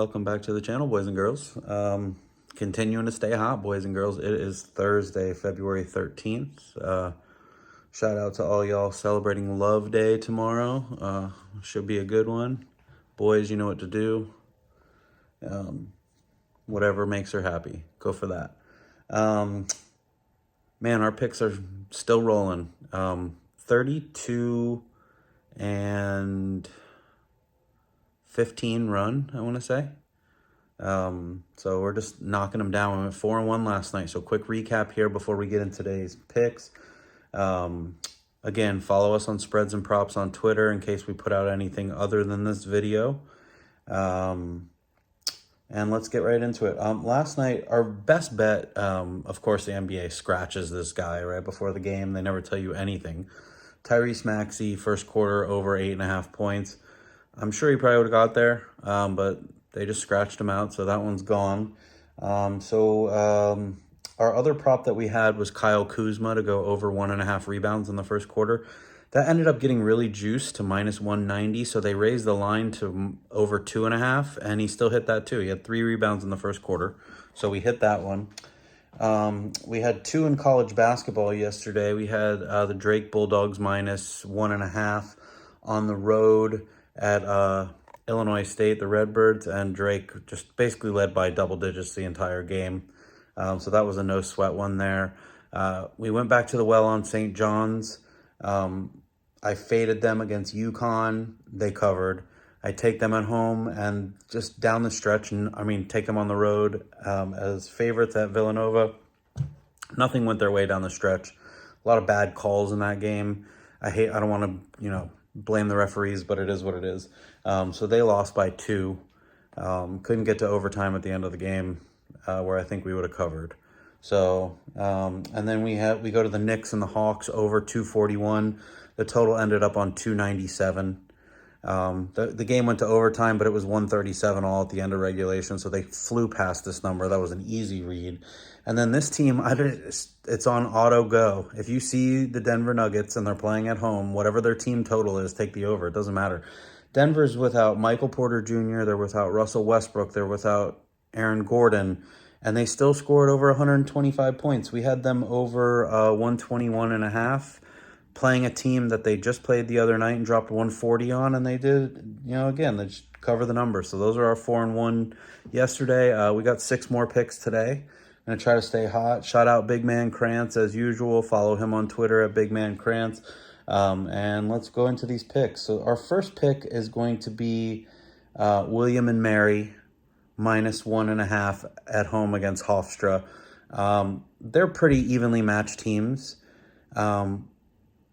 welcome back to the channel, boys and girls. Continuing to stay hot, boys and girls. It is Thursday, February 13th. Shout out to all y'all celebrating Love Day tomorrow. Should be a good one. Boys, you know what to do. Whatever makes her happy, go for that. Man, our picks are still rolling. 32 and 15 run, I want to say. So we're just knocking them down. We went 4-1 last night. So quick recap here before we get into today's picks. Again, follow us on Spreads and Props on Twitter in case we put out anything other than this video. And let's get right into it. Last night, our best bet, of course, the NBA scratches this guy right before the game. They never tell you anything. Tyrese Maxey, first quarter, over 8.5 points. I'm sure he probably would have got there, but they just scratched him out, so that one's gone. Our other prop that we had was Kyle Kuzma to go over 1.5 rebounds in the first quarter. That ended up getting really juiced to -190, so they raised the line to over 2.5, and he still hit that too. He had 3 rebounds in the first quarter, so we hit that one. We had 2 in college basketball yesterday. We had the Drake Bulldogs -1.5 on the road at Illinois State, the Redbirds, and Drake just basically led by double digits the entire game. So that was a no sweat one there. We went back to the well on St. John's. I faded them against UConn. They covered. I take them at home and just down the stretch, and take them on the road as favorites at Villanova. Nothing went their way down the stretch. A lot of bad calls in that game. I don't want to, blame the referees, but it is what it is. So they lost by 2. Couldn't get to overtime at the end of the game, where I think we would have covered. So, and then we go to the Knicks and the Hawks over 241. The total ended up on 297. The game went to overtime, but it was 137 all at the end of regulation, so they flew past this number. That was an easy read. And then this team, it's on auto go. If you see the Denver Nuggets and they're playing at home, whatever their team total is, take the over. It doesn't matter. Denver's without Michael Porter Jr., they're without Russell Westbrook, they're without Aaron Gordon, and they still scored over 125 points. We had them over 121.5. Playing a team that they just played the other night and dropped 140 on, and they did, again, they just cover the number. So those are our 4-1 yesterday. We got 6 more picks today. I'm going to try to stay hot. Shout out Big Man Krantz as usual. Follow him on Twitter at Big Man Krantz. And let's go into these picks. So our first pick is going to be William and Mary -1.5 at home against Hofstra. They're pretty evenly matched teams.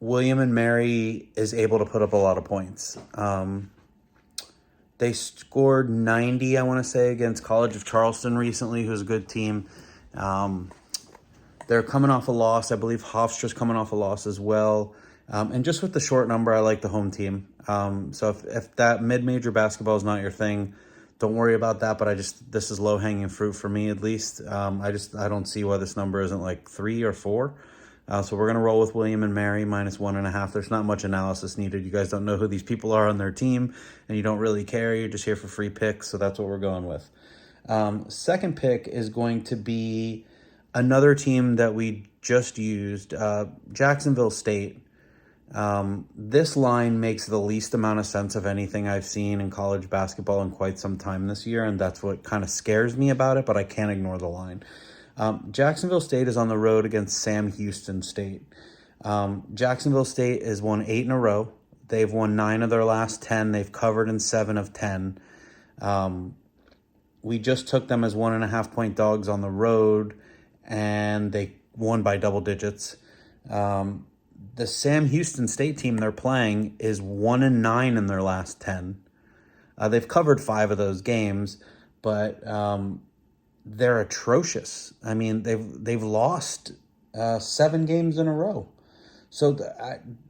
William and Mary is able to put up a lot of points. They scored 90, I want to say, against College of Charleston recently, who's a good team. They're coming off a loss. I believe Hofstra's coming off a loss as well. And just with the short number, I like the home team. So if that mid-major basketball is not your thing, don't worry about that. But this is low-hanging fruit for me, at least. I don't see why this number isn't like 3 or 4. So we're going to roll with William and Mary -1.5. There's not much analysis needed. You guys don't know who these people are on their team, and you don't really care. You're just here for free picks, so that's what we're going with. Second pick is going to be another team that we just used, Jacksonville State. This line makes the least amount of sense of anything I've seen in college basketball in quite some time this year, and that's what kind of scares me about it, but I can't ignore the line. Jacksonville State is on the road against Sam Houston State. Jacksonville State has won 8 in a row. They've won 9 of their last 10. They've covered in 7 of 10. We just took them as 1.5-point dogs on the road, and they won by double digits. The Sam Houston State team they're playing is 1-9 in their last 10. They've covered 5 of those games, but they're atrocious. They've lost 7 games in a row. So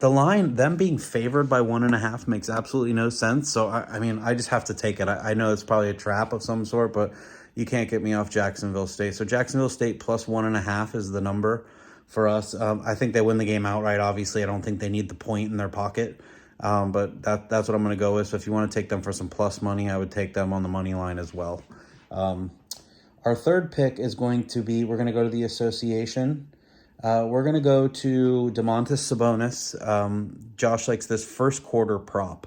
the line, them being favored by 1.5 makes absolutely no sense. So, I just have to take it. I know it's probably a trap of some sort, but you can't get me off Jacksonville State. So Jacksonville State +1.5 is the number for us. I think they win the game outright, obviously. I don't think they need the point in their pocket. But that's what I'm going to go with. So if you want to take them for some plus money, I would take them on the money line as well. Our third pick is going to be, we're going to go to the association. We're going to go to Dumont Sabonis. Josh likes this first quarter prop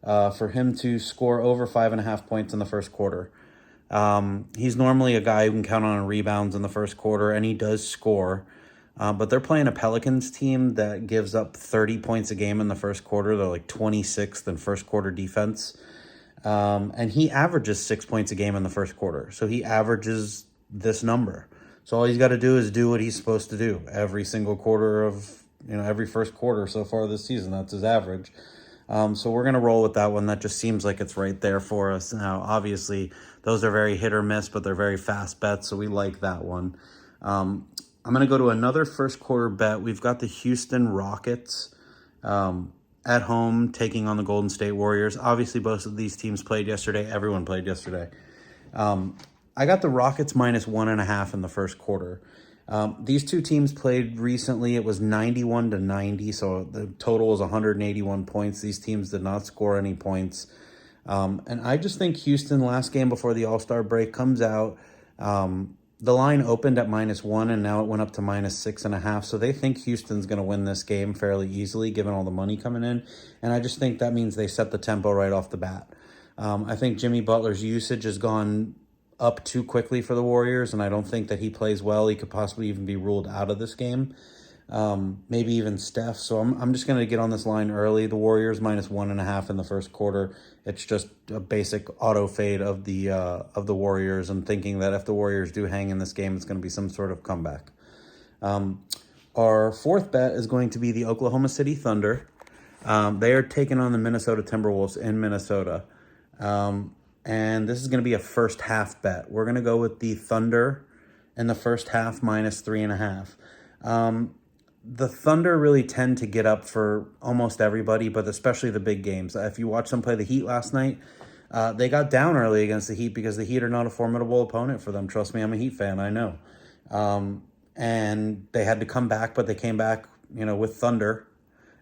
for him to score over 5.5 points in the first quarter. He's normally a guy who can count on rebounds in the first quarter, and he does score. But they're playing a Pelicans team that gives up 30 points a game in the first quarter. They're like 26th in first quarter defense. And he averages 6 points a game in the first quarter. So he averages this number. So all he's got to do is do what he's supposed to do every single quarter of, every first quarter so far this season. That's his average. So we're going to roll with that one. That just seems like it's right there for us. Now, obviously, those are very hit or miss, but they're very fast bets, so we like that one. I'm going to go to another first quarter bet. We've got the Houston Rockets at home taking on the Golden State Warriors. Obviously, both of these teams played yesterday. Everyone played yesterday. I got the Rockets -1.5 in the first quarter. These two teams played recently. It was 91-90, so the total was 181 points. These teams did not score any points. And I just think Houston, last game before the All-Star break, comes out. The line opened at -1, and now it went up to -6.5. So they think Houston's going to win this game fairly easily, given all the money coming in. And I just think that means they set the tempo right off the bat. I think Jimmy Butler's usage has gone up too quickly for the Warriors, and I don't think that he plays well. He could possibly even be ruled out of this game. Maybe even Steph. So I'm just going to get on this line early. The Warriors -1.5 in the first quarter. It's just a basic auto fade of the Warriors, and thinking that if the Warriors do hang in this game, it's going to be some sort of comeback. Our fourth bet is going to be the Oklahoma City Thunder. They are taking on the Minnesota Timberwolves in Minnesota. And this is going to be a first half bet. We're going to go with the Thunder in the first half -3.5. The Thunder really tend to get up for almost everybody, but especially the big games. If you watch them play the Heat last night, they got down early against the Heat because the Heat are not a formidable opponent for them. Trust me, I'm a Heat fan, I know. And they had to come back, but they came back, with Thunder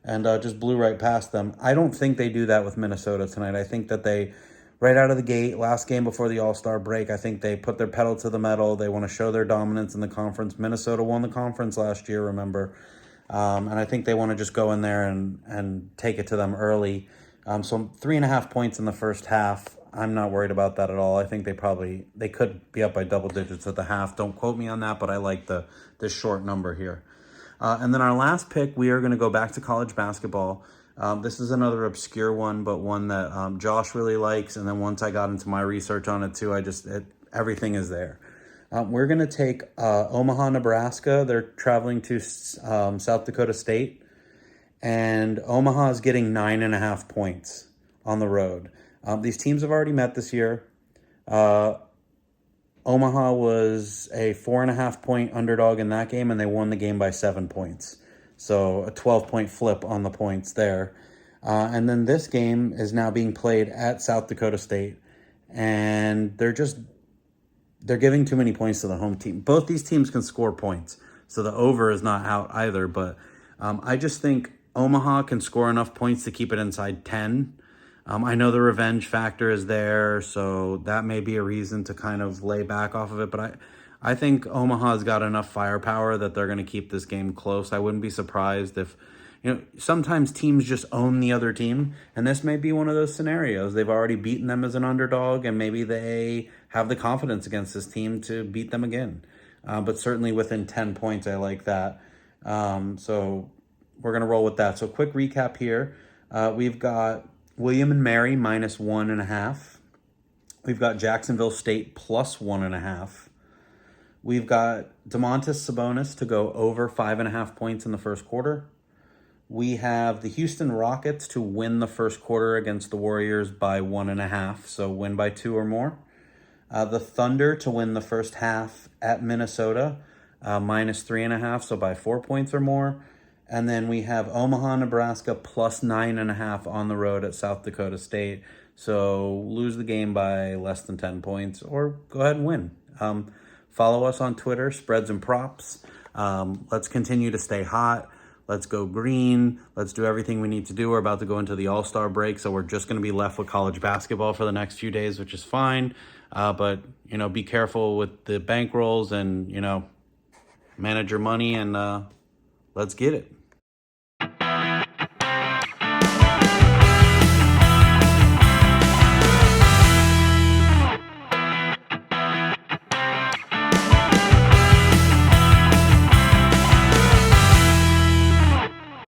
and just blew right past them. I don't think they do that with Minnesota tonight. I think that they, right out of the gate, last game before the All-Star break, I think they put their pedal to the metal. They want to show their dominance in the conference. Minnesota won the conference last year, remember? And I think they want to just go in there and take it to them early. So 3.5 points in the first half. I'm not worried about that at all. I think they could be up by double digits at the half. Don't quote me on that, but I like this short number here. And then our last pick, we are going to go back to college basketball. This is another obscure one, but one that Josh really likes. And then once I got into my research on it too, everything is there. We're going to take Omaha, Nebraska. They're traveling to South Dakota State. And Omaha is getting 9.5 points on the road. These teams have already met this year. Omaha was a 4.5 point underdog in that game, and they won the game by 7 points. So a 12-point flip on the points there. And then this game is now being played at South Dakota State. And they're giving too many points to the home team. Both these teams can score points. So the over is not out either. But I just think Omaha can score enough points to keep it inside 10. I know the revenge factor is there, so that may be a reason to kind of lay back off of it. But I think Omaha's got enough firepower that they're going to keep this game close. I wouldn't be surprised if, sometimes teams just own the other team, and this may be one of those scenarios. They've already beaten them as an underdog, and maybe they have the confidence against this team to beat them again. But certainly within 10 points, I like that. So we're going to roll with that. So quick recap here. We've got William and Mary -1.5. We've got Jacksonville State +1.5. We've got Domantas Sabonis to go over 5.5 points in the first quarter. We have the Houston Rockets to win the first quarter against the Warriors by 1.5, so win by 2 or more. The Thunder to win the first half at Minnesota, -3.5, so by 4 points or more. And then we have Omaha, Nebraska +9.5 on the road at South Dakota State. So lose the game by less than 10 points or go ahead and win. Follow us on Twitter, Spreads and Props. Let's continue to stay hot. Let's go green. Let's do everything we need to do. We're about to go into the All-Star break, so we're just going to be left with college basketball for the next few days, which is fine. But, be careful with the bankrolls and, manage your money, and let's get it.